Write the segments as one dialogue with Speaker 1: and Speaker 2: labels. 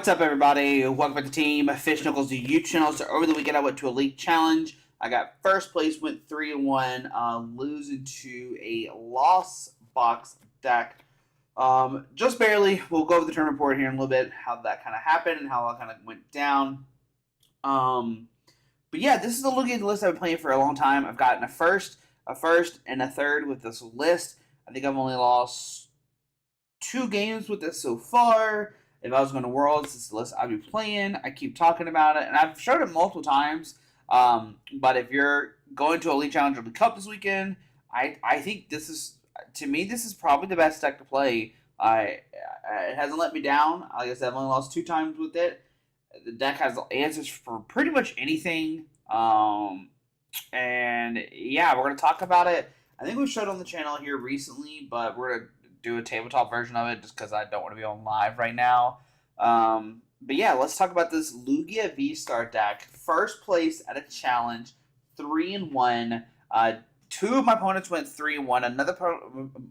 Speaker 1: What's up, everybody? Welcome to the team. Fish Knuckles, the YouTube channel. So over the weekend, I went to a league challenge. I got first place, went 3-1, losing to a lost box deck. Just barely. We'll go over the tournament report here in a little bit, how that kind of happened and how it kind of went down. But yeah, this is the Lugia list I've been playing for a long time. I've gotten a first, and a third with this list. I think I've only lost 2 games with this so far. If I was going to Worlds, this is the list I'd be playing. I keep talking about it, and I've showed it multiple times. But if you're going to a League Challenge or League Cup this weekend, I think this is, to me, this is probably the best deck to play. It hasn't let me down. Like I said, I've only lost 2 times with it. The deck has answers for pretty much anything. And yeah, we're going to talk about it. I think we showed it on the channel here recently, but we're going to do a tabletop version of it just because I don't want to be on live right now. But yeah, let's talk about this Lugia VSTAR deck. First place at a challenge, 3-1. 2 of my opponents went 3-1. Another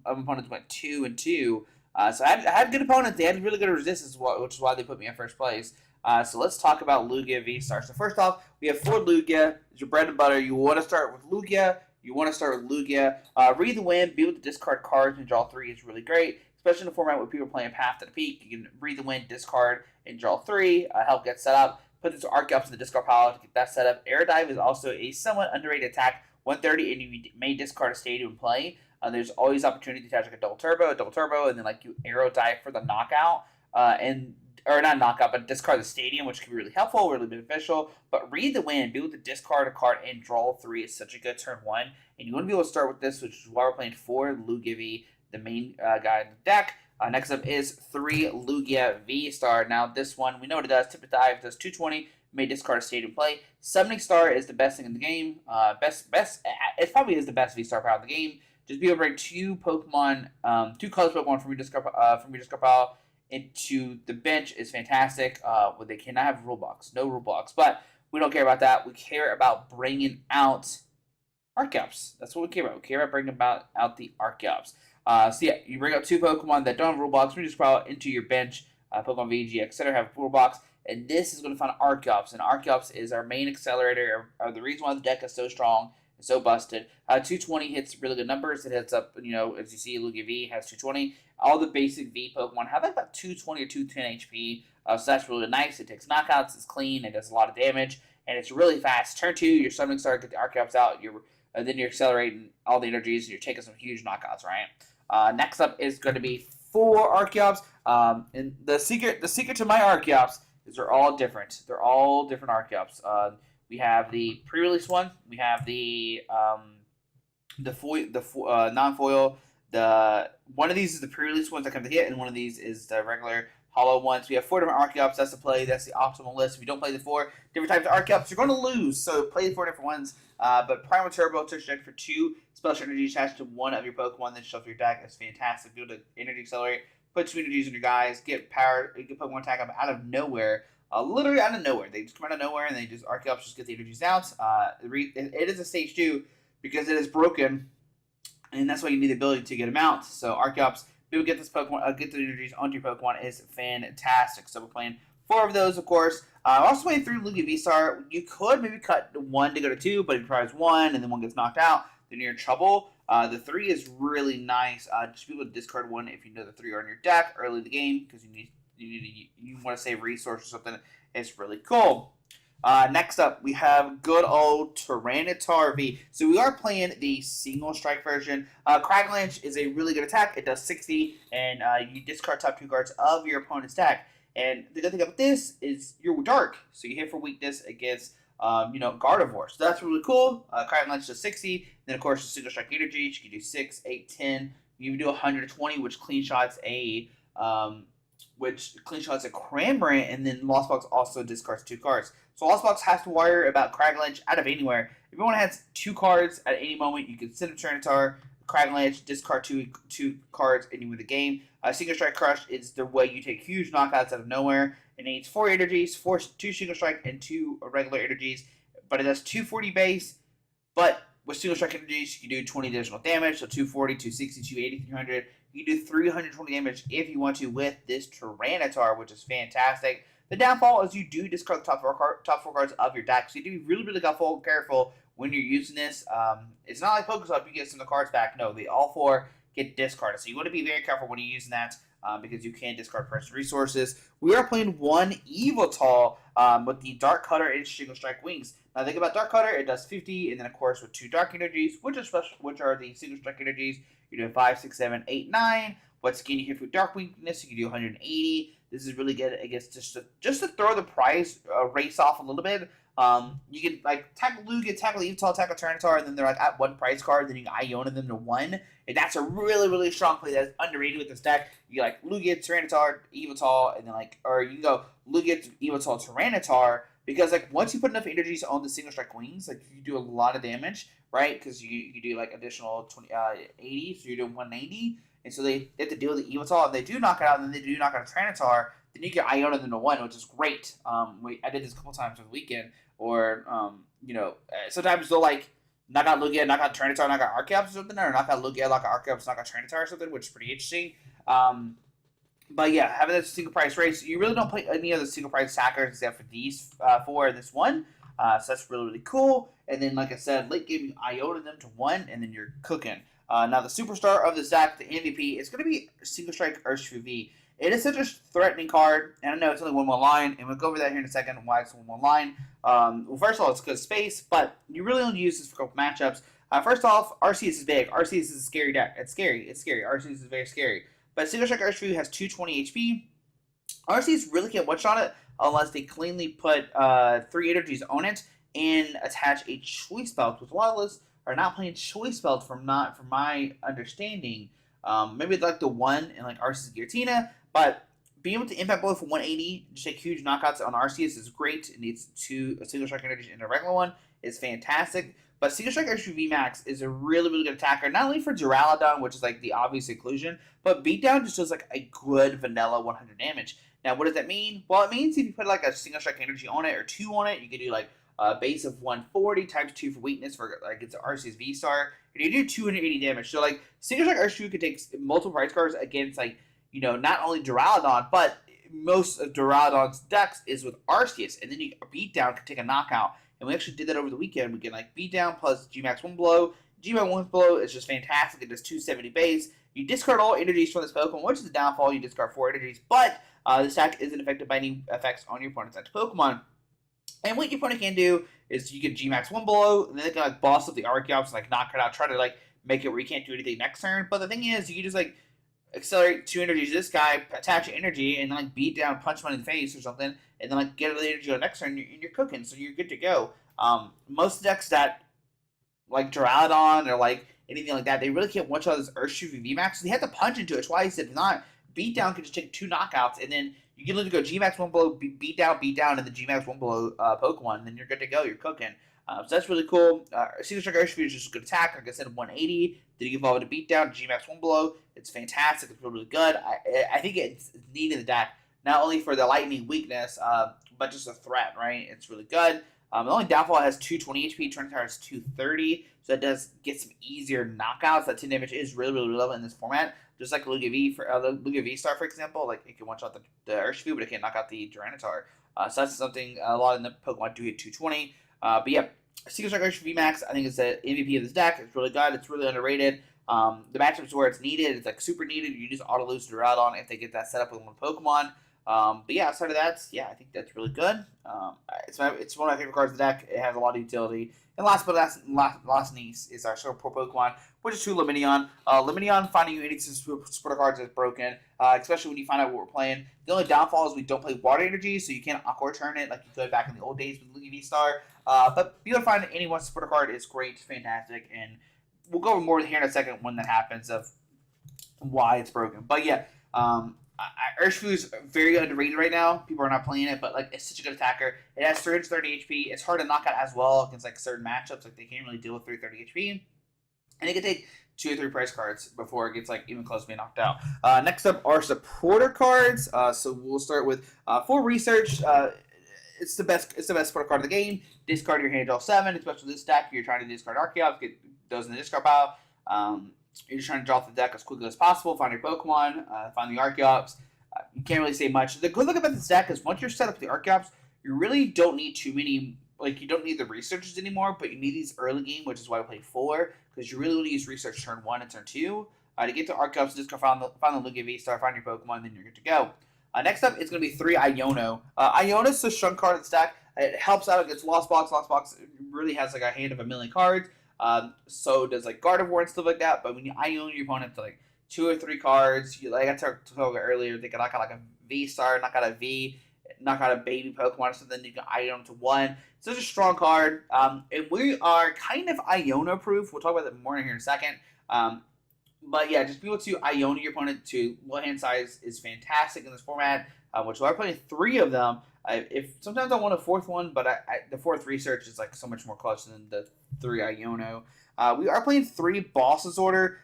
Speaker 1: opponents went 2-2. So I had good opponents. They had really good resistance, which is why they put me in first place. So let's talk about Lugia VSTAR. So first off, we have 4 Lugia. It's your bread and butter. You want to start with Lugia. Read the Wind, be able to discard cards and draw 3 is really great, especially in a format where people are playing Path to the Peak. You can read the Wind, discard, and draw 3. Help get set up. Put this Archeops in the discard pile to get that set up. Air Dive is also a somewhat underrated attack. 130, and you may discard a stadium play. There's always opportunity to attach like a double turbo, and then like you Arrow Dive for the knockout. Or not knockout, but discard the stadium, which can be really helpful, really beneficial. But Read the Wind, be able to discard a card and draw 3 is such a good turn 1. And you want to be able to start with this, which is why we're playing 4 Lugia V, the main guy in the deck. Next up is 3 Lugia VSTAR. Now this one, we know what it does. Tip of Dive does 220, may discard a stadium play. Summoning Star is the best thing in the game. It probably is the best VSTAR power in the game. Just be able to bring 2 Pokemon, 2 colors Pokemon from your discard pile into the bench is fantastic. Well, they cannot have rule blocks, no rule blocks, but we don't care about that. We care about bringing out Archeops. That's what we care about. We care about bringing out the Archeops. So yeah, you bring out 2 Pokemon that don't have rule blocks, we just pile into your bench. Pokemon VG, etc. have rule blocks, and this is going to find Archeops, and Archeops is our main accelerator, or the reason why the deck is so strong and so busted. 220 hits really good numbers. It hits up, as you see, Lugia V has 220. All the basic V Pokemon have like about 220 or 210 HP, so that's really nice. It takes knockouts, it's clean, it does a lot of damage, and it's really fast. Turn 2, your Summoning Star, get the Archeops out, then you're accelerating all the energies, and you're taking some huge knockouts, right? Next up is going to be 4 Archeops, and the secret to my Archeops is they're all different. They're all different Archeops. We have the pre-release one. We have the non-foil. One of these is the pre-release ones that come to hit, and one of these is the regular hollow ones. We have 4 different Archeops. That's the play. That's the optimal list. If you don't play the 4 different types of Archeops, you're going to lose. So play the 4 different ones. But Primal Turbo touch deck for 2 special energies attached to one of your Pokemon, then shuffle your deck. That's fantastic. Be able to energy accelerate. Put 2 energies in your guys. Get power. Get Pokemon attack up out of nowhere. Literally out of nowhere. They just come out of nowhere and they just Archeops just get the energies out. It is a stage 2 because it is broken, and that's why you need the ability to get them out. So Archeops, be able to get this Pokemon, get the energies onto your Pokemon is fantastic. So we're playing 4 of those, of course. Also playing 3 Lugia VSTAR. You could maybe cut 1 to go to 2, but if you tries 1 and then 1 gets knocked out, then you're in trouble. The 3 is really nice. Just be able to discard 1 if you know the 3 are in your deck early in the game because you want to save resources or something. It's really cool. Next up, we have good old Tyranitar V. So we are playing the single strike version. Craglanch is a really good attack. It does 60, and you discard top 2 cards of your opponent's deck. And the good thing about this is you're dark, so you hit for weakness against Gardevoir. So that's really cool. Craglanch does 60. Then of course the single strike energies. You can do 6, 8, 10. You can do 120, which clean shots a Cramorant, and then Lost Box also discards 2 cards. So Lost Box has to worry about Craglanch out of anywhere. If anyone has 2 cards at any moment, you can send a Tyranitar, Craglanch, discard 2 cards, and you win the game. Single Strike Crush is the way you take huge knockouts out of nowhere. It needs 4 energies, 2 Single Strike, and 2 regular energies. But it does 240 base, but with Single Strike energies, you do 20 additional damage, so 240, 260, 280, 300. You can do 320 damage if you want to with this Tyranitar, which is fantastic. The downfall is you do discard the top four cards of your deck, so you do be really, really careful when you're using this. It's not like Pokestop, you get some of the cards back. No, they all four get discarded. So you want to be very careful when you're using that because you can discard precious resources. We are playing one Evital with the Dark Cutter and Single Strike Wings. Now think about Dark Cutter, it does 50, and then of course with 2 Dark Energies, which are the Single Strike Energies, you're doing 5, 6, 7, 8, 9. Once again, you hit for Dark Weakness, you can do 180. This is really good, I guess, just to throw the price race off a little bit. You can like tackle Lugia, tackle Evital, tackle Tyranitar, and then they're like at 1 price card. Then you can Iona them to 1, and that's a really, really strong play that's underrated with this deck. You like Lugia, Tyranitar, Evital, and then you can go Lugia, Evital, Tyranitar, because like once you put enough energies on the Single Strike Wings, like you do a lot of damage, right? Because you do like additional 80, so you're doing 190. And so they have to deal with the Evital, and they do knock it out, and then they do knock out a Tyranitar, then you get Iona them to 1, which is great. I did this a couple times over the weekend, or, sometimes they'll, knock out Lugia, knock out Tyranitar, knock out Archeops or something, or knock out Lugia, knock out Archeops, knock out Tyranitar or something, which is pretty interesting. But yeah, having this single price race, you really don't play any of the single price attackers except for these 4 and this one. So that's really, really cool. And then, like I said, late game, you Iona them to 1, and then you're cooking. Now, the superstar of this deck, the MVP, is going to be Single Strike Urshifu. It is such a threatening card, and I know it's only 1/1 line, and we'll go over that here in a second, why it's 1/1 line. Well, first of all, it's good space, but you really only use this for a couple matchups. First off, Arceus is big. Arceus is a scary deck. It's scary. Arceus is very scary. But Single Strike Urshifu has 220 HP. Arceus really can't one-shot it unless they cleanly put 3 energies on it and attach a Choice Belt, with a lot of us are not playing Choice Belt from my understanding. Maybe like the 1 in like Arceus Giratina, but being able to impact blow for 180, just take huge knockouts on Arceus is great. It needs 2 Single Strike Energy and a regular one. It's fantastic. But Single Strike Urshifu VMAX is a really, really good attacker, not only for Duraludon, which is like the obvious inclusion, but Beatdown just does like a good vanilla 100 damage. Now, what does that mean? Well, it means if you put like a Single Strike Energy on it or 2 on it, you can do like a base of 140 times 2 for weakness for like it's an Arceus V-Star, and you do 280 damage. So like Single Strike Urshifu could take multiple price cards against like, not only Duraludon, but most of Duraludon's decks is with Arceus, and then you Beatdown can take a knockout. And we actually did that over the weekend. We get like Beatdown plus Gmax 1 blow. Gmax 1 blow is just fantastic. It does 270 base. You discard all energies from this Pokemon, which is the downfall. You discard 4 energies, but this deck isn't affected by any effects on your opponent's active Pokemon. And what your opponent can do is you can Gmax 1 blow, and then they can like boss up the Archeops, like knock it out, try to like make it where you can't do anything next turn. But the thing is, you can just like accelerate 2 energies to this guy, attach an energy, and then like beat down, punch one in the face or something, and then like get the energy on the next turn, and you're cooking, so you're good to go. Most decks that like Duraludon or like anything like that, they really can't one shot this Urshifu VMAX. So they have to punch into it twice. If not, Beatdown can just take 2 knockouts, and then you can literally go Gmax 1 blow, beat down, and then Gmax 1 blow Pokemon, and then you're good to go. You're cooking. So that's really cool. Single Strike Urshifu is just a good attack. Like I said, 180. Then you evolve it to Beatdown, Gmax 1 blow. It's fantastic. It's really, really good. I think it's neat in the deck, not only for the lightning weakness, but just a threat, right? It's really good. The only downfall has 220 HP, Tyranitar has 230, so it does get some easier knockouts. That 10 damage is really, really relevant in this format. Just like Lugia V-Star, for example, like it can one-shot the Urshifu, but it can't knock out the Tyranitar. So that's something a lot of the Pokemon do hit 220. But yeah, Single Strike Urshifu VMAX, I think it's the MVP of this deck. It's really good. It's really underrated. The matchups where it's needed, it's like super needed. You just auto lose Duraludon if they get that set up with one Pokemon. But yeah, outside of that, yeah, I think that's really good. It's one of my favorite cards in the deck. It has a lot of utility. And last but last least is our support Pokemon, which is true Lumineon. Lumineon, finding you any supporter cards is broken, especially when you find out what we're playing. The only downfall is we don't play Water Energy, so you can't Aqua Return it like you could back in the old days with Lugia V-Star. But being able to find any one supporter card is great, fantastic, and we'll go over more here in a second when that happens of why it's broken. But yeah, Urshifu is very underrated right now. People are not playing it, but like it's such a good attacker. It has 330 HP. It's hard to knock out as well against like certain matchups. Like they can't really deal with 330 HP, and it can take 2 or 3 price cards before it gets like even close to being knocked out. Next up are supporter cards. So we'll start with for research. It's the best supporter card of the game. Discard your hand draw 7, especially this deck. You're trying to discard Archeops, get those in the discard pile. You're just trying to draw off the deck as quickly as possible. Find your Pokemon, find the Archeops, You can't really say much. The good thing about this deck is once you're set up the Archeops, you really don't need too many. Like, you don't need the researchers anymore, but you need these early game, which is why I play 4, because you really want to use research turn 1 and turn 2. To get to Archeops, just go find the Lugia VSTAR, find your Pokemon, and then you're good to go. Next up, it's going to be 3 Iono. Iono's the strong card of the stack. It helps out against Lost Box. Lost Box really has like a hand of 1,000,000 cards. So does like Gardevoir and stuff like that. But when you Iono your opponent to like 2 or 3 cards, like I talked about earlier, they can knock out like a V-Star, knock out a V, knock out a baby Pokemon or something, you can Iono to 1. Such a strong card. And we are kind of Iono proof. We'll talk about that more here in a second. But yeah, just be able to Iono your opponent to low hand size is fantastic in this format, which we're playing 3 of them. If sometimes I want a 4th one, but the 4th research is like so much more clutch than the 3 Iono. We are playing 3 Bosses Order.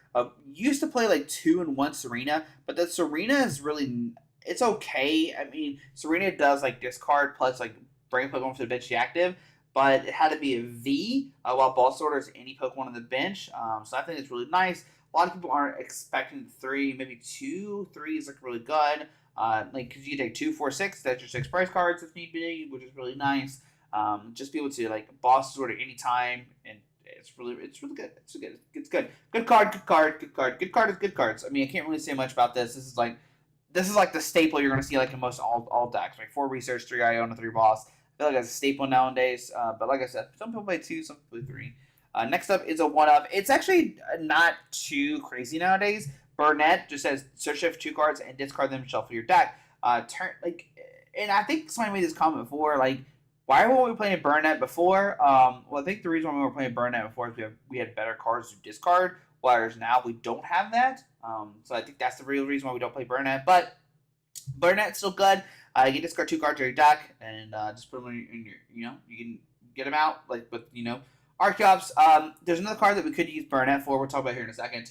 Speaker 1: Used to play like 2 and 1 Serena, but the Serena is really, it's okay. I mean, Serena does like discard plus like bring a Pokemon to the bench active, but it had to be a V, while Boss Order is any Pokemon on the bench. So I think it's really nice. A lot of people aren't expecting 3, maybe 2. 3 is like really good. Like, because you take 2, 4, 6, that's your 6 price cards if need be, which is really nice. Just be able to like Boss Order anytime, and it's really good. It's good. Good card. Good card is good cards. I mean, I can't really say much about this. This is like the staple you're going to see like in most all decks. Like 4 research, 3 Iono, 3 Boss. I feel like that's a staple nowadays. But like I said, some people play 2, some people play 3. Next up is a 1-up. It's actually not too crazy nowadays. Burnett just says search shift 2 cards and discard them, shuffle your deck. And I think somebody made this comment before, like, why weren't we playing Burnett before? Well, I think the reason why we were playing Burnett before is we had better cards to discard, whereas now we don't have that. So I think that's the real reason why we don't play Burnett. But Burnett's still good. You can discard 2 cards to your deck and just put them in your, you can get them out, like, with, Archeops. There's another card that we could use Burnett for. We'll talk about here in a second.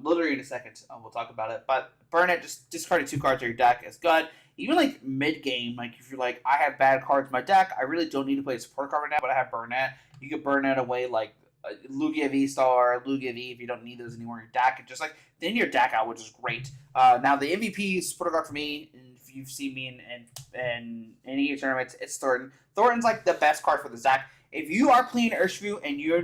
Speaker 1: Literally in a second, we'll talk about it. But Burnett, just discarding 2 cards to your deck is good. Even like mid game, like if you're like, I have bad cards in my deck, I really don't need to play a support card right now, but I have Burnett. You can Burnett away like Lugia VSTAR, Lugia V if you don't need those anymore in your deck, and just like thin your deck out, which is great. Now the MVP support card for me, and if you've seen me in any tournaments, it's Thornton. Thornton's like the best card for the deck. If you are playing Urshifu and you are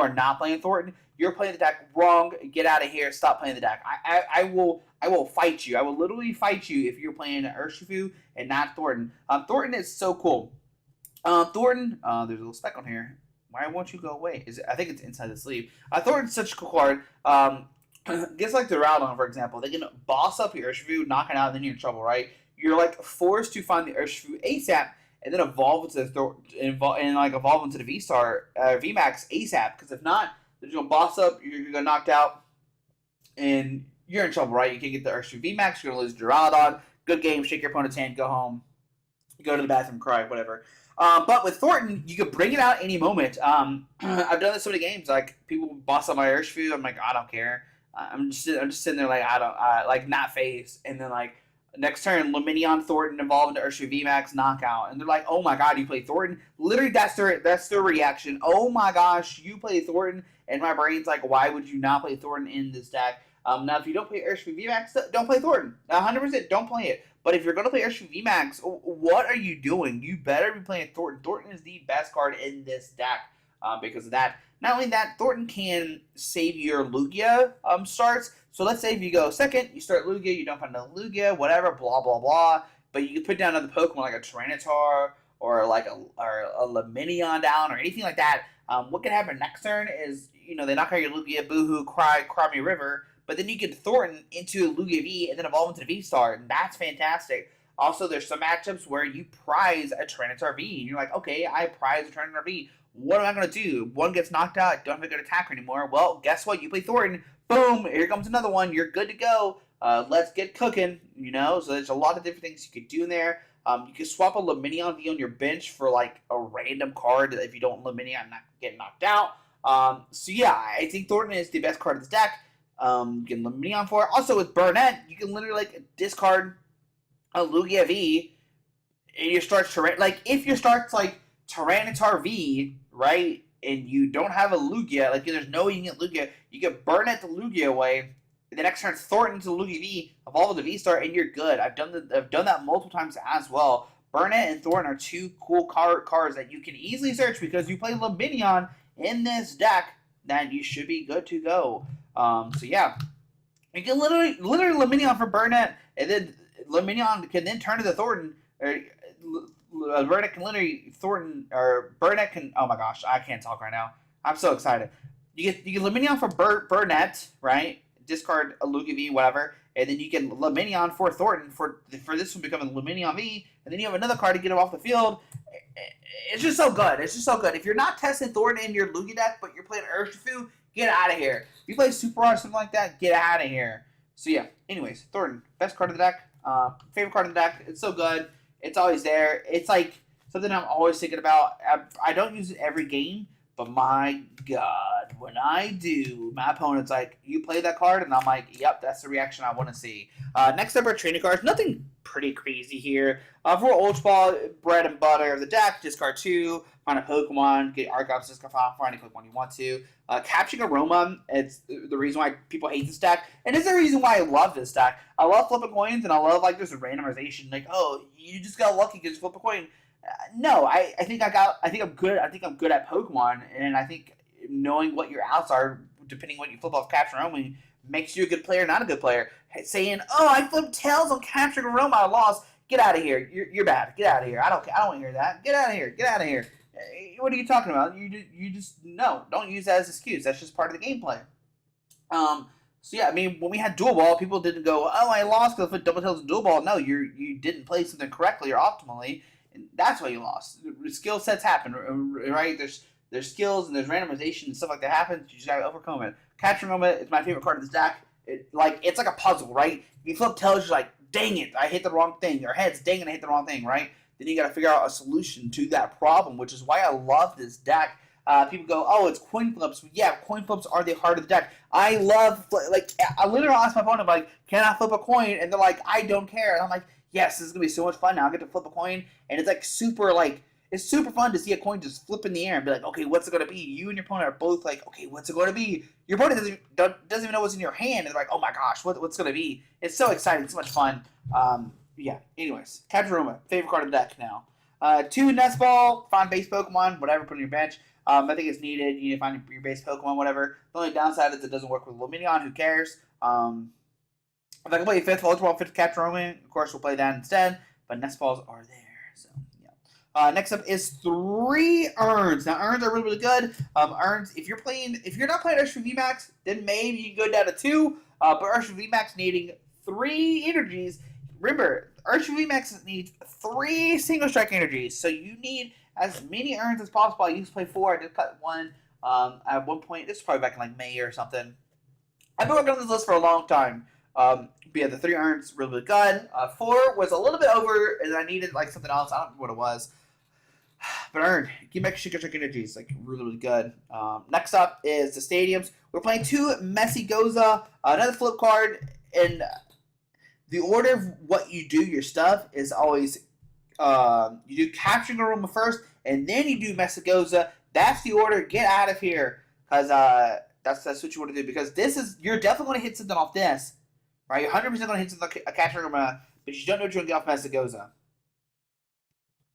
Speaker 1: not playing Thornton, you're playing the deck wrong. Get out of here. Stop playing the deck. I will fight you. I will literally fight you if you're playing Urshifu and not Thornton. Thornton is so cool. Thornton, there's a little speck on here. Why won't you go away? I think it's inside the sleeve. Thornton's such a cool card. Gets like the Rowdon, for example. They can boss up your Urshifu, knock it out, and then you're in trouble, right? You're like forced to find the Urshifu ASAP and then evolve into the V-Star VMAX ASAP. Because if not, they're gonna boss up. You're gonna knocked out, and you're in trouble, right? You can't get the Urshifu VMAX. You're gonna lose Duraludon. Good game. Shake your opponent's hand. Go home. Go to the bathroom. Cry. Whatever. But with Thornton, you could bring it out any moment. I've done this so many games. Like people boss up my Urshifu. I'm like, I don't care. I'm just sitting there like like not phased, and then like next turn, Luminion Thornton evolve into Urshifu VMAX knockout, and they're like, "Oh my god, you play Thornton!" Literally, that's their reaction. Oh my gosh, you play Thornton, and my brain's like, "Why would you not play Thornton in this deck?" Now, if you don't play Urshifu VMAX, don't play Thornton. 100%, don't play it. But if you're gonna play Urshifu VMAX, what are you doing? You better be playing Thornton. Thornton is the best card in this deck because of that. Not only that, Thornton can save your Lugia starts. So let's say if you go second, you start Lugia, you don't find a Lugia, whatever, blah, blah, blah. But you can put down another Pokemon like a Tyranitar or like a Luminion down or anything like that. What can happen next turn is, they knock out your Lugia, boohoo, cry me river. But then you get Thornton into Lugia V and then evolve into the V-Star. And that's fantastic. Also, there's some matchups where you prize a Tyranitar V. And you're like, okay, I prize a Tyranitar V. What am I going to do? One gets knocked out. I don't have a good attacker anymore. Well, guess what? You play Thornton. Boom. Here comes another one. You're good to go. Let's get cooking. So there's a lot of different things you could do in there. You could swap a Luminion V on your bench for like a random card if you don't Luminion not get knocked out. So yeah, I think Thornton is the best card of this deck. You can Luminion for it. Also with Burnett, you can literally like discard a Lugia V and your starts if your starts like Tyranitar V, right, and you don't have a Lugia, like there's no way you can get Lugia, you can Burnett the Lugia away, The next turn, Thornton to Lugia V, evolve the V-Star, and you're good. I've done that multiple times as well. Burnett and Thornton are two cool cards that you can easily search because you play Luminion in this deck. Then you should be good to go. So yeah, you can literally Luminion for Burnett, and then Luminion can then turn to the Thornton. Or Burnett can literally Thornton or Burnett can. Oh my gosh, I can't talk right now. I'm so excited. You get Luminion for Burnett, right? Discard a Lugia V, whatever, and then you get Luminion for Thornton for this one becoming Luminion V, and then you have another card to get him off the field. It's just so good. It's just so good. If you're not testing Thornton in your Lugia deck, but you're playing Urshifu, get out of here. If you play Super or something like that, get out of here. So yeah, anyways, Thornton, best card of the deck, favorite card of the deck. It's so good. It's always there. It's like something I'm always thinking about. I don't use it every game, but my God, when I do, my opponent's like, you play that card? And I'm like, yep, that's the reaction I want to see. Next up are training cards. Nothing pretty crazy here. For Ultra Ball, bread and butter of the deck, discard 2, find a Pokemon, get Archives, discard 5, find a Pokemon you want to. Capturing Aroma, it's the reason why people hate this deck, and it's the reason why I love this deck. I love flipping coins, and I love like this randomization. Like, oh, you just got lucky because you flip a coin. No, I think I'm good at Pokemon, and I think knowing what your outs are, depending on what you flip off Capture Aroma, makes you a good player, not a good player. Saying, "Oh, I flipped tails on Capturing Aroma, I lost." Get out of here. You're bad. Get out of here. I don't want to hear that. Get out of here. Get out of here. What are you talking about? You just no. Don't use that as an excuse. That's just part of the gameplay. So yeah, I mean, when we had Dual Ball, people didn't go, "Oh, I lost because I put Double Tails in Dual Ball." No, you didn't play something correctly or optimally, and that's why you lost. Skill sets happen, right? There's skills and there's randomization and stuff like that happens. You just gotta overcome it. Capturing Moment is my favorite card of this deck. It's like a puzzle, right? You flip tails, you're like, dang it, I hit the wrong thing. Or heads, dang it, I hit the wrong thing, right? Then you gotta figure out a solution to that problem, which is why I love this deck. People go, oh, it's coin flips. Yeah, coin flips are the heart of the deck. I love, like, I literally asked my opponent, like, can I flip a coin? And they're like, I don't care. And I'm like, yes, this is gonna be so much fun now. I get to flip a coin, and it's like super, like, it's super fun to see a coin just flip in the air and be like, okay, what's it going to be? You and your opponent are both like, okay, what's it going to be? Your opponent doesn't even know what's in your hand. And they're like, oh my gosh, what's going to be? It's so exciting. It's so much fun. Yeah, anyways. Capture Roma, favorite card of the deck now. 2, Nest Ball, find base Pokemon, whatever, put on your bench. I think it's needed. You need to find your base Pokemon, whatever. The only downside is it doesn't work with Luminion. Who cares? If I can play 5th Ultra Ball, 5th Capture Roma, of course, we'll play that instead. But Nest Balls are there. So, next up is 3 Urns. Now, Urns are really, really good. Urns, if you're not playing Urshifu VMAX, then maybe you can go down to 2. But Urshifu VMAX needing 3 energies. Remember, Urshifu VMAX needs 3 single strike energies. So you need as many Urns as possible. I used to play 4. I did cut 1 at one point. This is probably back in like May or something. I've been working on this list for a long time. But yeah, the 3 Urns really, really good. 4 was a little bit over, and I needed like something else. I don't know what it was. But Urn, give me extra trick energies, like really, really good. Next up is the stadiums. We're playing 2 Messy Goza, another flip card, and the order of what you do your stuff is always you do Capturing Aroma first, and then you do Messy Goza. That's the order. Get out of here, because that's what you want to do. Because you're definitely going to hit something off this, right? You're 100% going to hit something a Capturing Aroma, but you don't know what you're going to get off Messy Goza.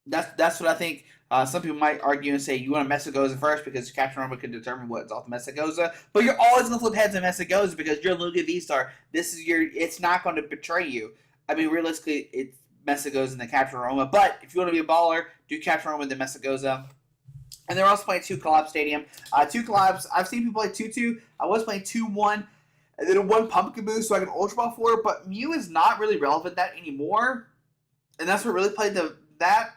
Speaker 1: That's what I think. Some people might argue and say you want to Messy Goza first because Capture Aroma can determine what's off the Messy Goza, but you're always going to flip heads in Messy Goza because you're Lugia VSTAR. It's not going to betray you. I mean, realistically, it's Messy Goza and then Capture Aroma, but if you want to be a baller, do Capture Aroma and then Messy Goza. And they're also playing 2 Collab Stadium. 2 Collabs. I've seen people play 2-2. I was playing 2-1. And then 1 Pumpkin Boost so I can Ultra Ball 4, but Mew is not really relevant that anymore. And that's what really played that.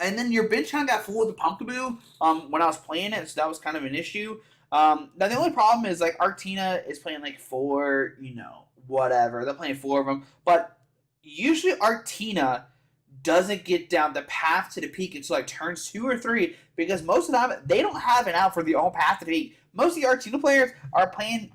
Speaker 1: And then your bench kind of got full with the Pumpkaboo when I was playing it, so that was kind of an issue. Now, the only problem is, like, Arctina is playing, like, 4, whatever. They're playing 4 of them. But usually Arctina doesn't get down the path to the peak until, like, turns 2 or 3, because most of the time, they don't have an out for the own path to the peak. Most of the Arctina players are playing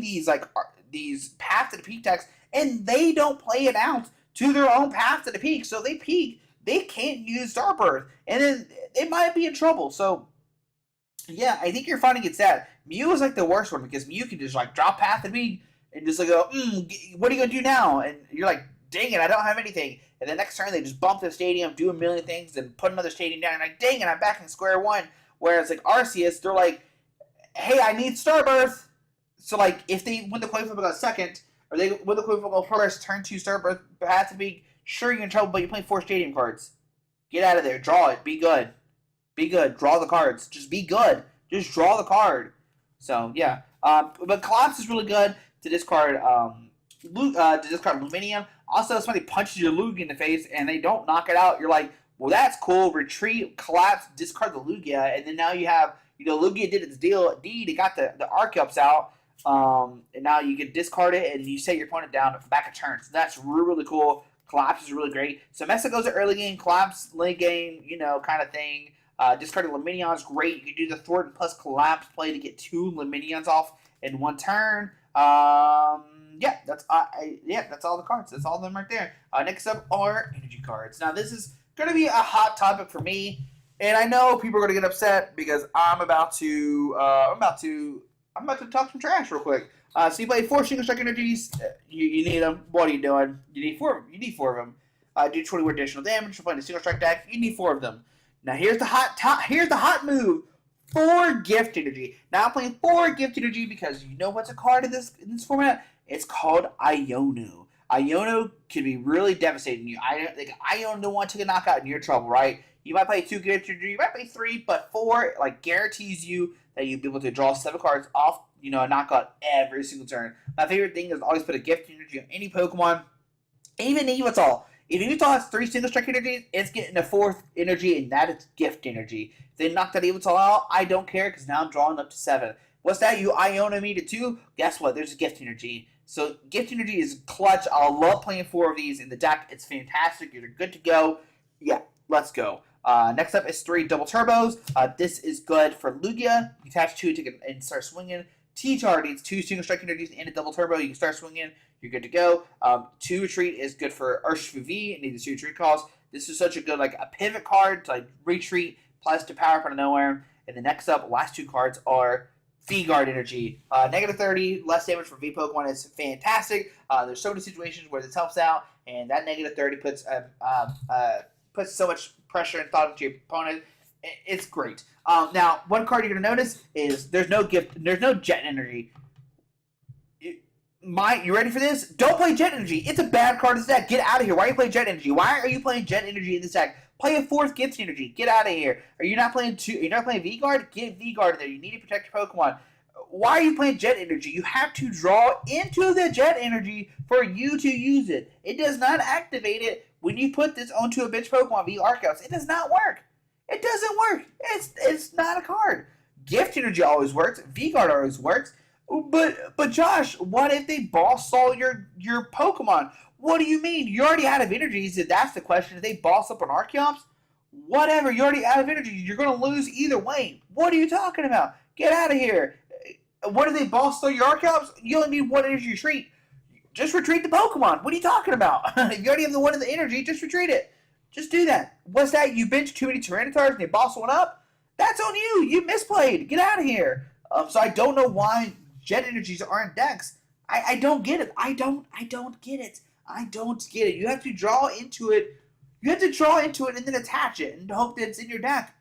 Speaker 1: these, like, these path to the peak decks, and they don't play it out to their own path to the peak. So they peak. They can't use Starbirth, and then they might be in trouble. So Yeah, I think you're fighting against that. Mew is like the worst one because Mew can just like drop path at me and just like go, what are you gonna do now? And you're like, dang it, I don't have anything. And the next turn they just bump the stadium, do a million things, and put another stadium down. And like, dang it, I'm back in square one. Whereas like Arceus, they're like, hey, I need Starbirth. So like, if they win the coin flip and go second, or they win the coin flip and go first, turn two Starbirth path to be sure you're in trouble, but you're playing 4 stadium cards. Get out of there, draw it, be good. Be good. Draw the cards. Just be good. Just draw the card. So yeah. But Collapse is really good to discard. To discard Luminium. Also, if somebody punches your Lugia in the face and they don't knock it out, you're like, well, that's cool. Retreat, collapse, discard the Lugia, and then now you have, Lugia did its deed. It got the Archeops out. And now you can discard it and you set your opponent down back a turn. So that's really, really cool. Collapse is really great. So Mexico's an early game, Collapse late game, kind of thing. Discarding Luminion is great. You can do the Thornton plus Collapse play to get 2 Luminions off in one turn. That's all the cards. That's all of them right there. Next up are energy cards. Now this is going to be a hot topic for me, and I know people are going to get upset because I'm about to talk some trash real quick. So you play 4 Single Strike Energies. You need them. What are you doing? You need 4. You need 4 of them. Do 20 additional damage. You're playing a Single Strike deck. You need 4 of them. Now here's the hot move. 4 Gift Energy. Now I'm playing 4 Gift Energy because you know what's a card in this format? It's called Iono. Iono can be really devastating. Iono don't want to take a knockout and you're in trouble, right? You might play 2 Gift Energy, you might play 3, but 4 guarantees you that you'll be able to draw 7 cards off, a knockout every single turn. My favorite thing is always put a Gift Energy on any Pokemon, even Yveltal. If Yveltal has 3 Single Strike Energies, it's getting a 4th energy, and that is Gift Energy. If they knock that Yveltal out, I don't care, because now I'm drawing up to 7. What's that? You Iona me to 2? Guess what? There's a Gift Energy. So Gift Energy is clutch. I love playing 4 of these in the deck. It's fantastic. You're good to go. Yeah, let's go. Next up is 3 Double Turbos. This is good for Lugia. You attach 2 and start swinging. T-Tar needs 2 Single Strike Energies and a Double Turbo. You can start swinging. You're good to go. 2 Retreat is good for Urshifu V. It needs 2 Retreat calls. This is such a good a pivot card to retreat plus to power up out of nowhere. And the next up, last 2 cards are V-Guard Energy. Negative 30, less damage for V Pokemon is fantastic. There's so many situations where this helps out, and that negative 30 puts so much pressure and thought into your opponent. It's great. Now, one card you're going to notice is there's no Jet Energy. You ready for this? Don't play Jet Energy. It's a bad card in this deck. Get out of here. Why are you playing Jet Energy? Why are you playing Jet Energy in this deck? Play a 4th Gift Energy. Get out of here. Are you not playing 2? You're not playing V-Guard? Get V-Guard in there. You need to protect your Pokemon. Why are you playing Jet Energy? You have to draw into the Jet Energy for you to use it. It does not activate it when you put this onto a bench Pokemon via Arceus. It does not work. It doesn't work. It's not a card. Gift Energy always works. V-Guard always works. But Josh, what if they boss all your Pokemon? What do you mean? You're already out of energies. If that's the question, if they boss up an Archeops, whatever. You're already out of energy. You're going to lose either way. What are you talking about? Get out of here. What if they boss all your Archeops? You only need 1 energy retreat. Just retreat the Pokemon. What are you talking about? If you already have the 1 in the energy, just retreat it. Just do that. What's that? You bench too many Tyrannitars and they boss one up? That's on you. You misplayed. Get out of here. So I don't know why Jet Energies are in decks. I don't get it. I don't get it. I don't get it. You have to draw into it. You have to draw into it and then attach it and hope that it's in your deck.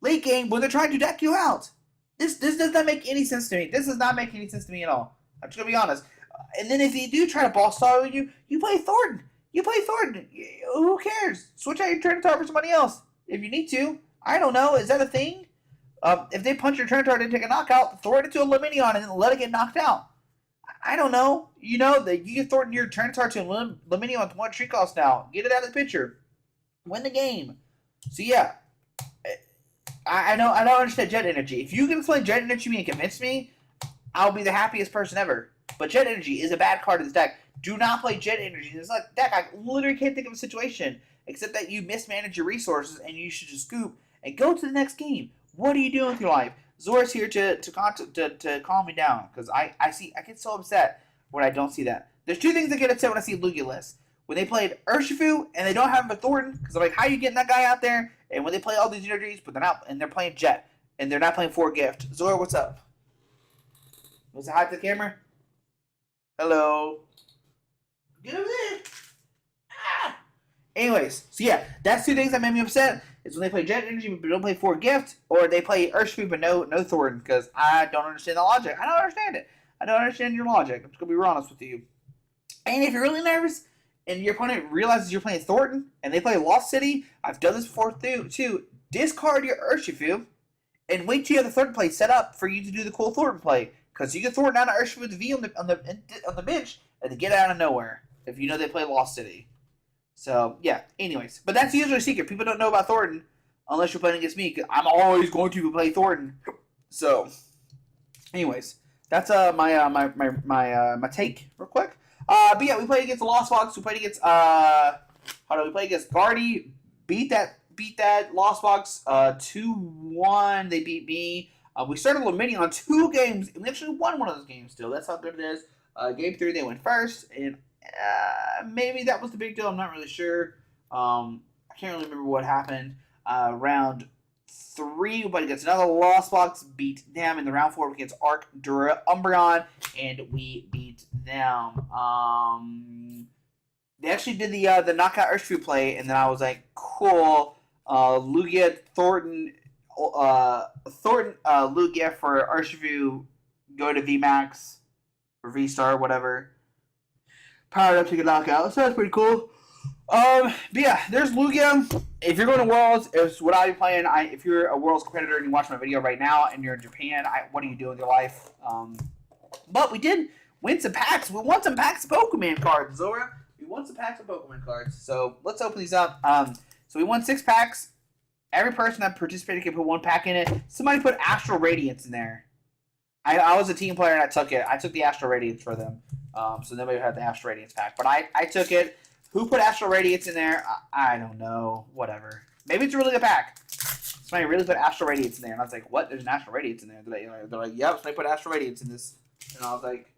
Speaker 1: Late game, when they're trying to deck you out. This does not make any sense to me. This does not make any sense to me at all. I'm just going to be honest. And then if you do try to boss style you play Thornton. You play Thornton. Who cares? Switch out your Tyranitar for somebody else. If you need to. I don't know. Is that a thing? If they punch your Tyranitar and take a knockout, throw it into a Luminion and then let it get knocked out. I don't know. You know that you can Thornton your Tyranitar to a Luminion with 1 tree cost now. Get it out of the picture. Win the game. So yeah. I don't understand Jet Energy. If you can explain Jet Energy to me and convince me, I'll be the happiest person ever. But Jet Energy is a bad card in this deck. Do not play Jet Energy in this deck. I literally can't think of a situation except that you mismanage your resources and you should just scoop and go to the next game. What are you doing with your life? Zora's here to calm me down because I get so upset when I don't see that. There's 2 things that get upset when I see Lugia lists. When they played Urshifu and they don't have him for Thornton, because I'm like, how are you getting that guy out there? And when they play all these energies, but they're not, and they're playing Jet. and they're not playing 4 gift. Zora, what's up? Was it hot to the camera? Hello. Get over there. Ah. Anyways, so yeah, that's 2 things that made me upset. Is when they play Jet Energy but don't play 4 gift, or they play Urshifu but no Thornton, because I don't understand the logic. I don't understand it. I don't understand your logic. I'm just gonna be honest with you. And if you're really nervous and your opponent realizes you're playing Thornton and they play Lost City, I've done this before too. Discard your Urshifu and wait till you have the Thornton play set up for you to do the cool Thornton play. Because you can Thornton out of Urshifu with the V on the bench and then get out of nowhere if you know they play Lost City. So, yeah, anyways. But that's usually a secret. People don't know about Thornton unless you're playing against me, because I'm always going to play Thornton. So, anyways, that's my take real quick. But yeah, we played against the Lost Box. We played against we played against Guardy. Beat that Lost Box 2-1. They beat me. We started limiting on 2 games. We actually won one of those games still. That's how good it is. Game 3, they went first, and maybe that was the big deal. I'm not really sure. I can't really remember what happened. Round 3, but against another Lost Box, beat them in the round 4 against Arc Dura Umbreon, and we beat them. They actually did the knockout Urshifu play, and then I was like, cool. Lugia Thornton Lugia for Urshifu, go to VMAX or VSTAR, whatever. Powered up to get knockout, so that's pretty cool. But yeah, there's Lugia. If you're going to Worlds, it's what I'll be playing. If you're a Worlds competitor and you watch my video right now and you're in Japan, what are you doing with your life? But we did win some packs. We won some packs of Pokemon cards, Zora. We won some packs of Pokemon cards. So let's open these up. So we won 6 packs. Every person that participated can put 1 pack in it. Somebody put Astral Radiance in there. I was a team player and I took it. I took the Astral Radiance for them. So nobody had the Astral Radiance pack. But I took it. Who put Astral Radiance in there? I don't know. Whatever. Maybe it's a really good pack. Somebody really put Astral Radiance in there. And I was like, what? There's an Astral Radiance in there. They're like, yep, somebody put Astral Radiance in this. And I was like,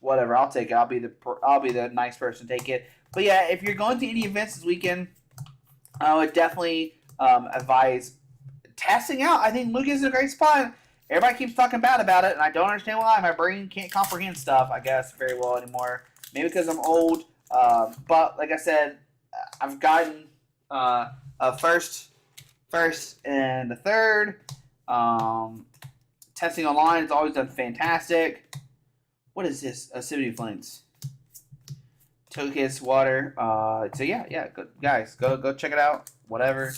Speaker 1: whatever, I'll take it. I'll be the nice person to take it. But yeah, if you're going to any events this weekend, I would definitely advise testing out. I think Lugia's in a great spot. Everybody keeps talking bad about it, and I don't understand why. My brain can't comprehend stuff, I guess, very well anymore. Maybe because I'm old. But like I said, I've gotten a first and a third. Testing online has always done fantastic. What is this? Acidity Flints. Togekiss water. So yeah, guys, go check it out. Whatever.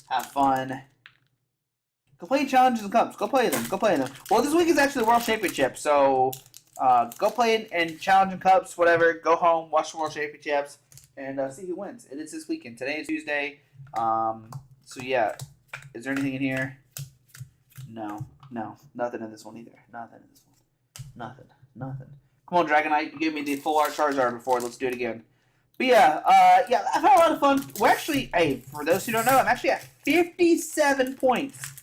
Speaker 1: Have fun. Go play challenges and cups. Go play them. Well, this week is actually the World Championship, so go play in challenge and cups, whatever. Go home, watch the World Championships, and see who wins. It is this weekend. Today is Tuesday. So yeah, is there anything in here? No, nothing in this one either. Nothing. Come on, Dragonite. You gave me the full art Charizard before. Let's do it again. But yeah, I've had a lot of fun. We're actually, hey, for those who don't know, I'm actually at 57 points.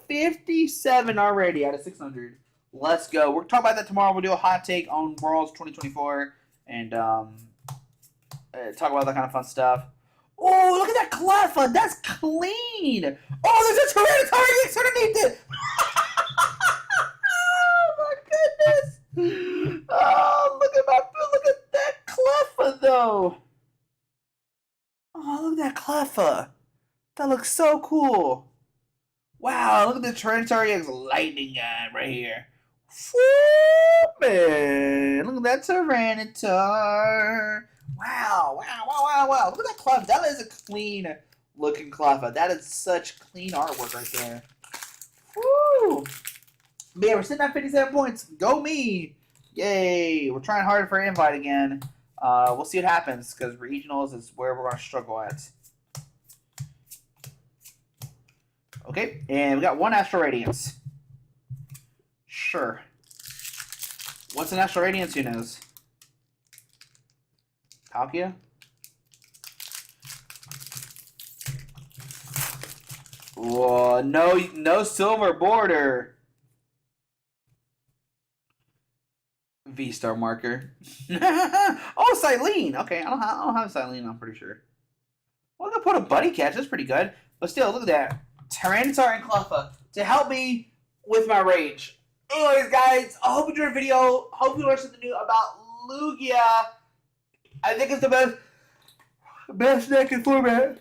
Speaker 1: 57 already out of 600. Let's go. We'll talk about that tomorrow. We'll do a hot take on Worlds 2024 and talk about that kind of fun stuff. Oh, look at that Cleffa. That's clean. Oh, there's a Tyranitar underneath it. Oh, my goodness. Oh, look at that Cleffa, though. Oh, look at that Cleffa. That looks so cool. Wow, look at the Tyranitar EX Lightning Gun right here. Woo, man. Look at that Tyranitar. Wow. Look at that Cleffa. That is a clean looking Cleffa. That is such clean artwork right there. Woo. But yeah, we're sitting at 57 points. Go me. Yay. We're trying hard for an invite again. We'll see what happens, because regionals is where we're going to struggle at. Okay, and we got 1 Astral Radiance. Sure. What's an Astral Radiance? Who knows? Palkia? Whoa, no silver border. V-Star marker. Oh, Silene. Okay, I don't have Silene, I'm pretty sure. Well, I'm going to put a Buddy Catch. That's pretty good. But still, look at that. Tyranitar and Cleffa. to help me with my rage. Anyways, guys, I hope you enjoyed the video. Hope you learned something new about Lugia. I think it's the best deck in format.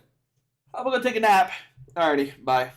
Speaker 1: I'm gonna take a nap. Alrighty, bye.